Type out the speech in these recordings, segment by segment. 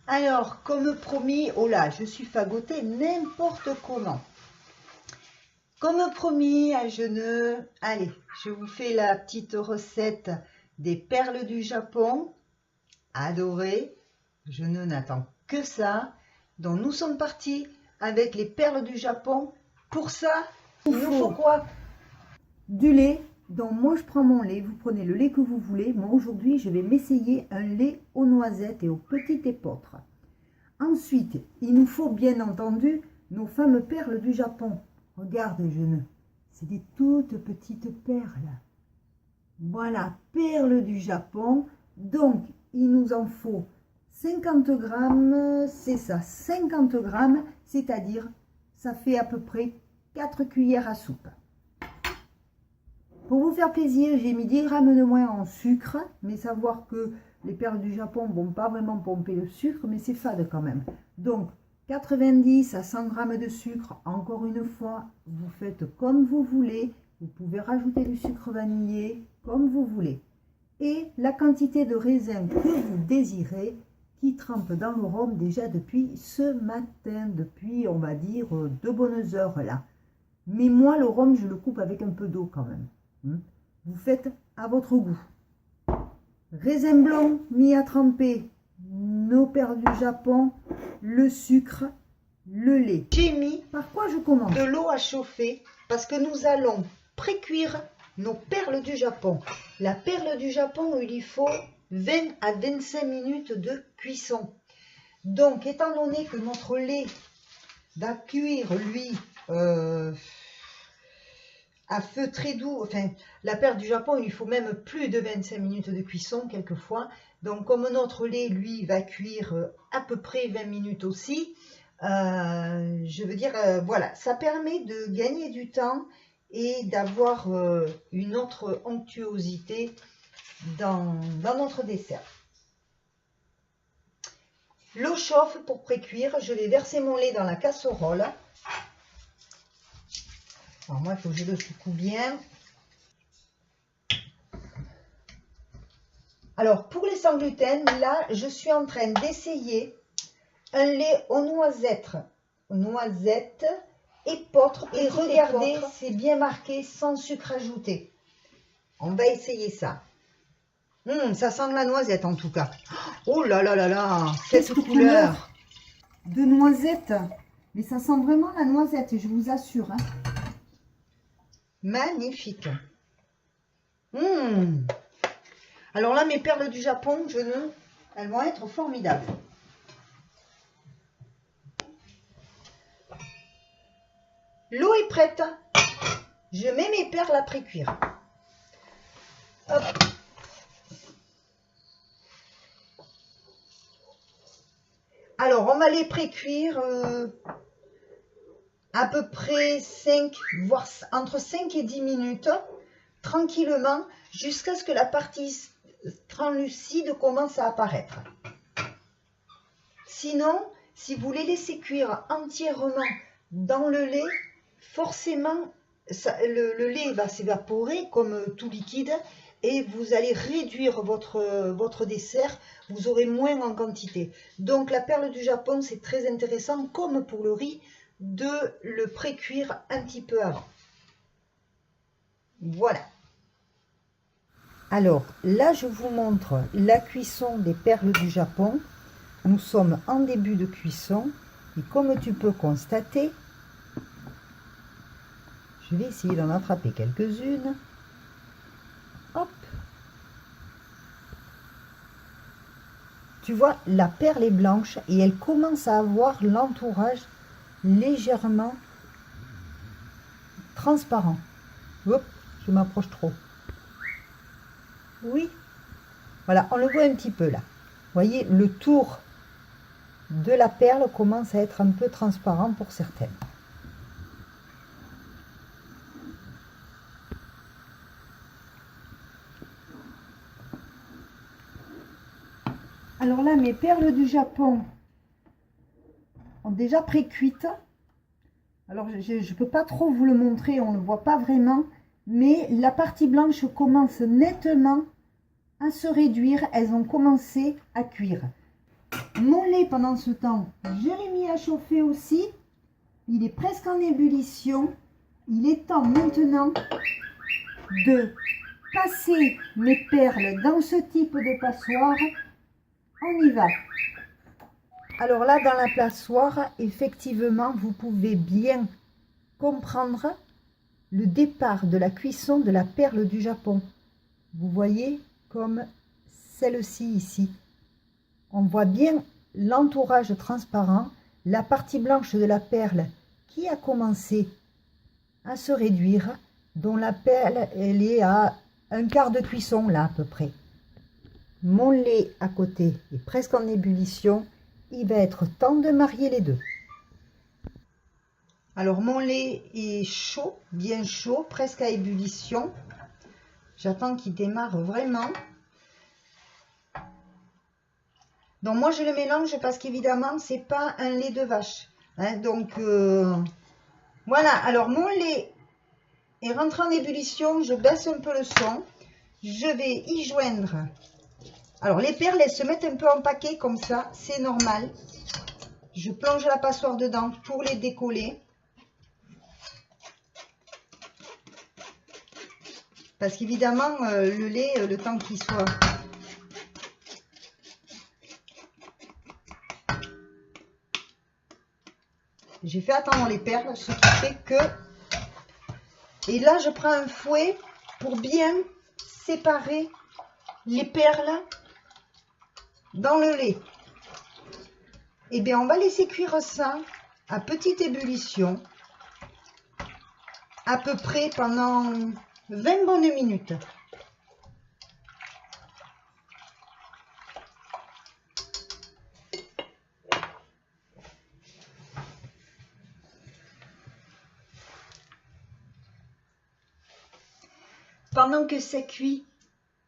Alors, comme promis, oh là, je suis fagotée n'importe comment. Comme promis à Geneux, allez, je vous fais la petite recette des perles du Japon. Adoré, Geneux n'attend que ça. Donc nous sommes partis avec les perles du Japon. Pour ça, il nous faut quoi? Du lait. Donc moi je prends mon lait, vous prenez le lait que vous voulez. Moi aujourd'hui je vais m'essayer un lait aux noisettes et aux petites épeautres. Ensuite, il nous faut bien entendu nos fameuses perles du Japon. Regarde Geneux, c'est des toutes petites perles. Voilà, perles du Japon. Donc il nous en faut 50 grammes, c'est ça, 50 grammes, c'est-à-dire ça fait à peu près 4 cuillères à soupe. Pour vous faire plaisir, j'ai mis 10 grammes de moins en sucre, mais savoir que les perles du Japon ne vont pas vraiment pomper le sucre, mais c'est fade quand même. Donc 90 à 100 grammes de sucre, encore une fois, vous faites comme vous voulez. Vous pouvez rajouter du sucre vanillé, comme vous voulez. Et la quantité de raisin que vous désirez, qui trempe dans le rhum déjà depuis ce matin, depuis on va dire 2 bonnes heures là. Mais moi le rhum je le coupe avec un peu d'eau quand même. Vous faites à votre goût. Raisin blanc mis à tremper, nos perles du Japon, le sucre, le lait. J'ai mis Par quoi je commence? de l'eau à chauffer parce que nous allons pré-cuire nos perles du Japon. La perle du Japon, il y faut 20 à 25 minutes de cuisson. Donc, étant donné que notre lait va cuire, lui, à feu très doux, enfin, la perle du Japon, il lui faut même plus de 25 minutes de cuisson, quelquefois. Donc, comme notre lait, lui, va cuire à peu près 20 minutes aussi, je veux dire, voilà, ça permet de gagner du temps et d'avoir une autre onctuosité dans notre dessert. L'eau chauffe pour pré-cuire. Je vais verser mon lait dans la casserole. Alors moi, il faut que je le secoue bien. Alors, pour les sans gluten, là, je suis en train d'essayer un lait aux noisettes, épeautres. Et regardez, c'est bien marqué sans sucre ajouté. On va essayer ça. Ça sent de la noisette en tout cas. Oh là là là là, cette couleur de noisette. Mais ça sent vraiment la noisette, je vous assure. Hein. Magnifique. Alors là, mes perles du Japon, elles vont être formidables. L'eau est prête. Je mets mes perles à pré-cuire. Hop. Alors, on va les pré-cuire à peu près 5, voire entre 5 et 10 minutes, tranquillement, jusqu'à ce que la partie translucide commence à apparaître. Sinon, si vous les laissez cuire entièrement dans le lait, forcément, le lait va s'évaporer comme tout liquide et vous allez réduire votre dessert, vous aurez moins en quantité. Donc la perle du Japon, c'est très intéressant, comme pour le riz, de le pré-cuire un petit peu avant. Voilà. Alors là, je vous montre la cuisson des perles du Japon. Nous sommes en début de cuisson et comme tu peux constater, je vais essayer d'en attraper quelques-unes. Hop. Tu vois, la perle est blanche et elle commence à avoir l'entourage légèrement transparent. Hop, je m'approche trop. Oui. Voilà, on le voit un petit peu là. Vous voyez, le tour de la perle commence à être un peu transparent pour certaines. Alors là, mes perles du Japon ont déjà pré-cuites. Alors, je ne peux pas trop vous le montrer, on ne le voit pas vraiment. Mais la partie blanche commence nettement à se réduire. Elles ont commencé à cuire. Mon lait, pendant ce temps, je l'ai mis à chauffer aussi. Il est presque en ébullition. Il est temps maintenant de passer mes perles dans ce type de passoire. On y va. Alors là, dans la passoire, effectivement, vous pouvez bien comprendre le départ de la cuisson de la perle du Japon. Vous voyez comme celle-ci ici. On voit bien l'entourage transparent, la partie blanche de la perle qui a commencé à se réduire, dont la perle, elle est à un quart de cuisson là à peu près. Mon lait à côté est presque en ébullition. Il va être temps de marier les deux. Alors mon lait est chaud, bien chaud, presque à ébullition. J'attends qu'il démarre vraiment. Donc moi je le mélange parce qu'évidemment c'est pas un lait de vache. Hein, donc voilà, alors mon lait est rentré en ébullition, je baisse un peu le son. Je vais y joindre. Alors les perles, elles se mettent un peu en paquet comme ça, c'est normal. Je plonge la passoire dedans pour les décoller. Parce qu'évidemment, le lait, le temps qu'il soit... J'ai fait attendre les perles, ce qui fait que... Et là, je prends un fouet pour bien séparer les perles dans le lait. Et bien, on va laisser cuire ça à petite ébullition, à peu près pendant 20 bonnes minutes. Pendant que c'est cuit,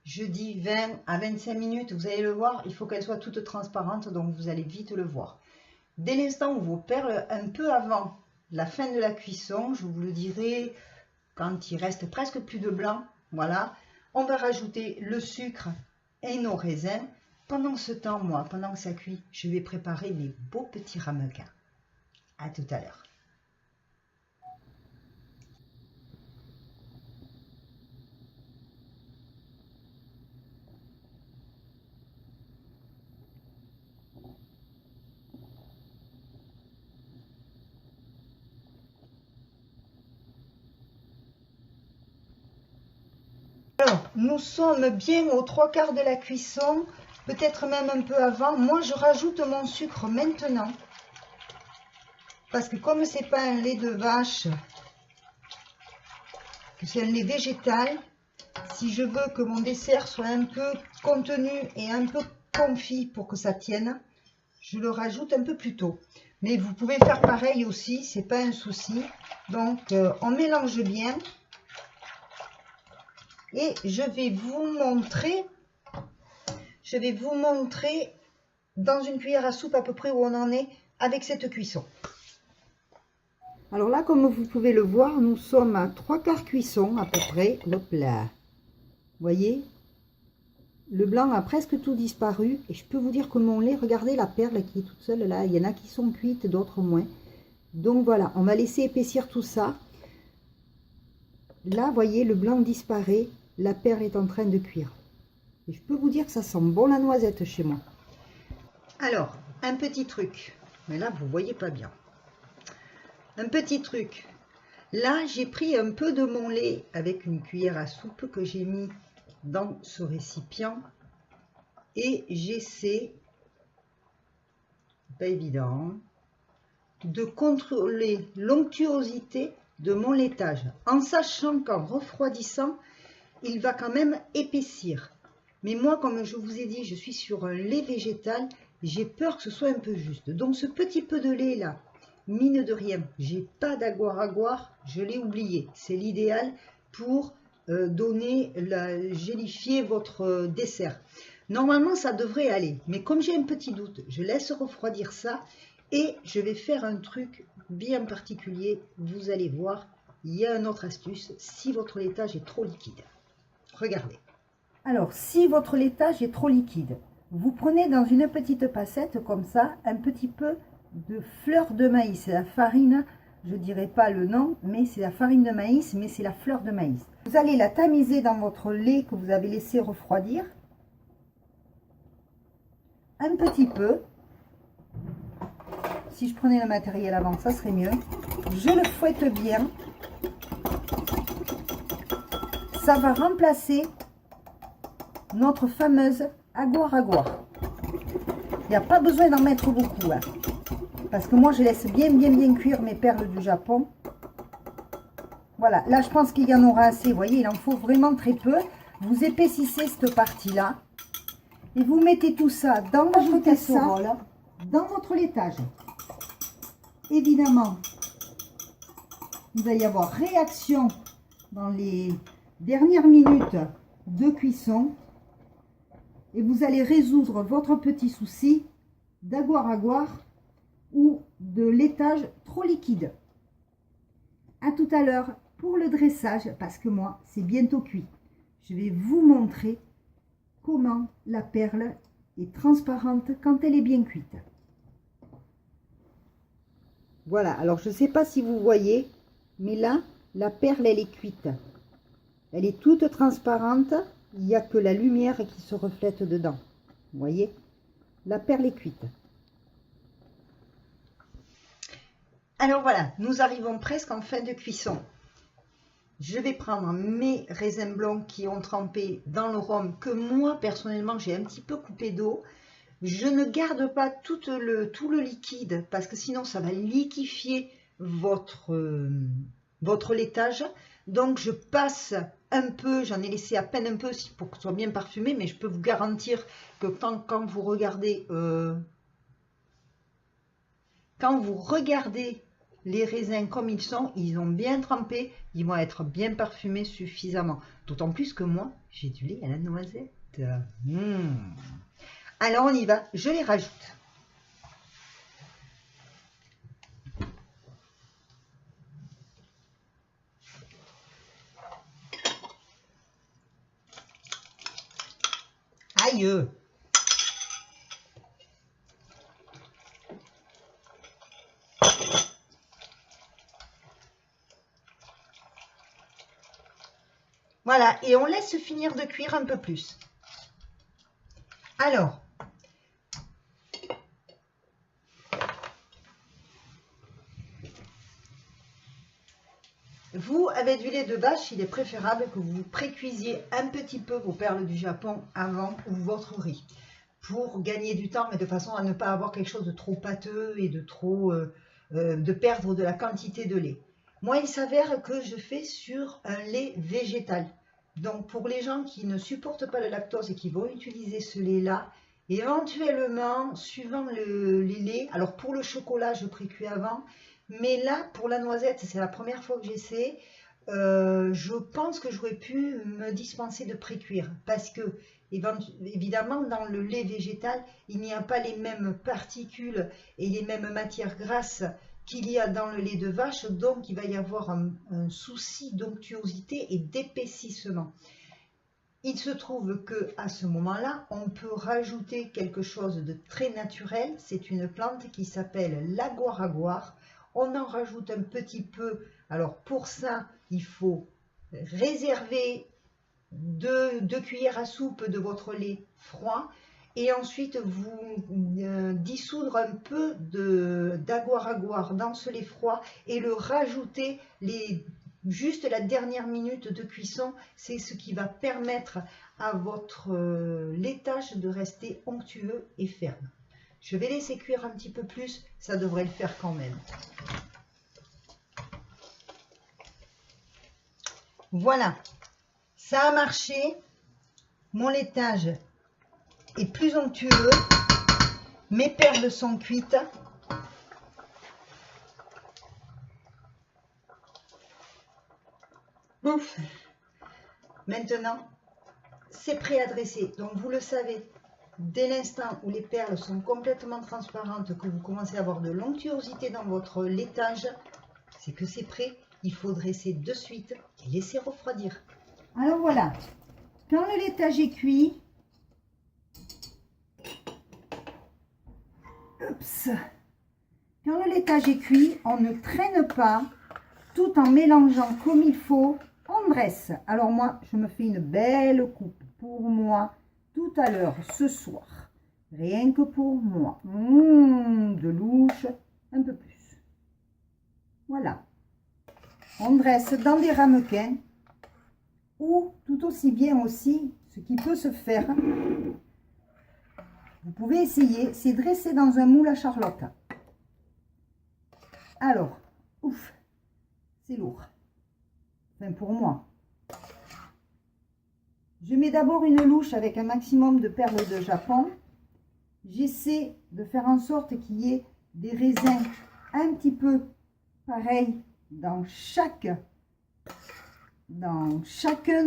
je dis 20 à 25 minutes, vous allez le voir, il faut qu'elle soit toute transparente, donc vous allez vite le voir. Dès l'instant où vos perles, un peu avant la fin de la cuisson, je vous le dirai quand il reste presque plus de blanc, voilà, on va rajouter le sucre et nos raisins. Pendant ce temps, moi, pendant que ça cuit, je vais préparer mes beaux petits ramequins. À tout à l'heure. Alors, nous sommes bien aux 3/4 de la cuisson, peut-être même un peu avant. Moi, je rajoute mon sucre maintenant. Parce que comme c'est pas un lait de vache, que c'est un lait végétal, si je veux que mon dessert soit un peu contenu et un peu confit pour que ça tienne, je le rajoute un peu plus tôt. Mais vous pouvez faire pareil aussi, c'est pas un souci. Donc, on mélange bien. Et je vais vous montrer dans une cuillère à soupe à peu près où on en est avec cette cuisson. Alors là, comme vous pouvez le voir, nous sommes à 3/4 cuisson à peu près. Hop là. Vous voyez, le blanc a presque tout disparu. Et je peux vous dire que mon lait, regardez la perle qui est toute seule là. Il y en a qui sont cuites, d'autres moins. Donc voilà, on va laisser épaissir tout ça. Là, vous voyez, le blanc disparaît. La perle est en train de cuire. Et je peux vous dire que ça sent bon la noisette chez moi. Alors, un petit truc. Mais là, vous ne voyez pas bien. Un petit truc. Là, j'ai pris un peu de mon lait avec une cuillère à soupe que j'ai mis dans ce récipient. Et j'essaie, pas évident, de contrôler l'onctuosité de mon laitage. En sachant qu'en refroidissant, il va quand même épaissir. Mais moi, comme je vous ai dit, je suis sur un lait végétal, j'ai peur que ce soit un peu juste. Donc ce petit peu de lait là, mine de rien, j'ai pas d'aguar-aguar, je l'ai oublié. C'est l'idéal pour gélifier votre dessert. Normalement, ça devrait aller. Mais comme j'ai un petit doute, je laisse refroidir ça et je vais faire un truc bien particulier. Vous allez voir, il y a une autre astuce si votre laitage est trop liquide. Regardez. Alors, si votre laitage est trop liquide, vous prenez dans une petite passette comme ça un petit peu de fleur de maïs. C'est la farine, je ne dirais pas le nom, mais c'est la farine de maïs, mais c'est la fleur de maïs. Vous allez la tamiser dans votre lait que vous avez laissé refroidir. Un petit peu. Si je prenais le matériel avant, ça serait mieux. Je le fouette bien. Ça va remplacer notre fameuse aguar-aguar. Il n'y a pas besoin d'en mettre beaucoup, hein, parce que moi je laisse bien cuire mes perles du Japon. Voilà, là je pense qu'il y en aura assez. Vous voyez, il en faut vraiment très peu. Vous épaississez cette partie là et vous mettez tout ça dans votre casserole, dans votre laitage. Évidemment, il va y avoir réaction dans les dernières minutes de cuisson et vous allez résoudre votre petit souci d'aguar-aguar ou de laitage trop liquide. À tout à l'heure pour le dressage, parce que moi c'est bientôt cuit. Je vais vous montrer comment la perle est transparente quand elle est bien cuite. Voilà, alors je ne sais pas si vous voyez, mais là la perle elle est cuite. Elle est toute transparente, il n'y a que la lumière qui se reflète dedans. Vous voyez, la perle est cuite. Alors voilà, nous arrivons presque en fin de cuisson. Je vais prendre mes raisins blancs qui ont trempé dans le rhum, que moi personnellement j'ai un petit peu coupé d'eau. Je ne garde pas tout le liquide parce que sinon ça va liquéfier votre laitage. Donc je passe un peu, j'en ai laissé à peine un peu pour que ce soit bien parfumé, mais je peux vous garantir que quand vous regardez les raisins comme ils ont bien trempé, ils vont être bien parfumés suffisamment. D'autant plus que moi, j'ai du lait à la noisette. Alors on y va, je les rajoute. Aïe! Voilà, et on laisse finir de cuire un peu plus. Alors, vous, avec du lait de vache, il est préférable que vous précuisiez un petit peu vos perles du Japon avant ou votre riz, pour gagner du temps, mais de façon à ne pas avoir quelque chose de trop pâteux et de perdre de la quantité de lait. Moi, il s'avère que je fais sur un lait végétal. Donc, pour les gens qui ne supportent pas le lactose et qui vont utiliser ce lait-là, éventuellement, suivant les laits, alors pour le chocolat, je précuis avant, mais là, pour la noisette, c'est la première fois que j'essaie. Je pense que j'aurais pu me dispenser de précuire parce que, évidemment, dans le lait végétal, il n'y a pas les mêmes particules et les mêmes matières grasses qu'il y a dans le lait de vache, donc il va y avoir un souci d'onctuosité et d'épaississement. Il se trouve que à ce moment-là, on peut rajouter quelque chose de très naturel. C'est une plante qui s'appelle l'aguar-aguar. On en rajoute un petit peu. Alors pour ça, il faut réserver 2 cuillères à soupe de votre lait froid et ensuite vous dissoudre un peu d'aguar-aguar dans ce lait froid et le rajouter juste la dernière minute de cuisson. C'est ce qui va permettre à votre laitage de rester onctueux et ferme. Je vais laisser cuire un petit peu plus, ça devrait le faire quand même. Voilà, ça a marché. Mon laitage est plus onctueux. Mes perles sont cuites. Ouf. Maintenant, c'est prêt à dresser. Donc, vous le savez, dès l'instant où les perles sont complètement transparentes, que vous commencez à avoir de l'onctuosité dans votre laitage, c'est que c'est prêt. Il faut dresser de suite et laisser refroidir. Alors voilà, quand le laitage est cuit, Oups. Quand le laitage est cuit, on ne traîne pas, tout en mélangeant comme il faut, on dresse. Alors moi, je me fais une belle coupe pour moi tout à l'heure, ce soir. Rien que pour moi. De louche, un peu plus. Voilà. On dresse dans des ramequins ou tout aussi bien aussi, ce qui peut se faire, vous pouvez essayer, c'est dresser dans un moule à charlotte. Alors, ouf, c'est lourd. Enfin, pour moi. Je mets d'abord une louche avec un maximum de perles de Japon. J'essaie de faire en sorte qu'il y ait des raisins un petit peu pareils dans chacun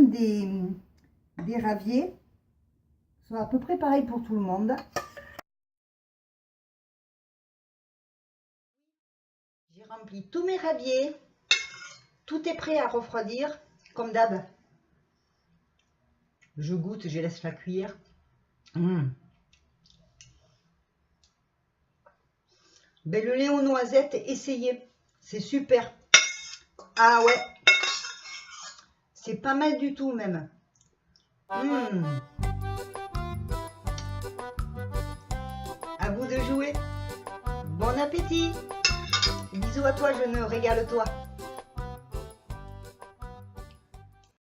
des raviers. Soit à peu près pareil pour tout le monde. J'ai rempli tous mes raviers. Tout est prêt à refroidir, comme d'hab. Je goûte, je laisse la cuire. Ben, le lait aux noisettes, essayez. C'est super. Ah ouais. C'est pas mal du tout même. À vous de jouer. Bon appétit. Bisous à toi, je ne régale-toi.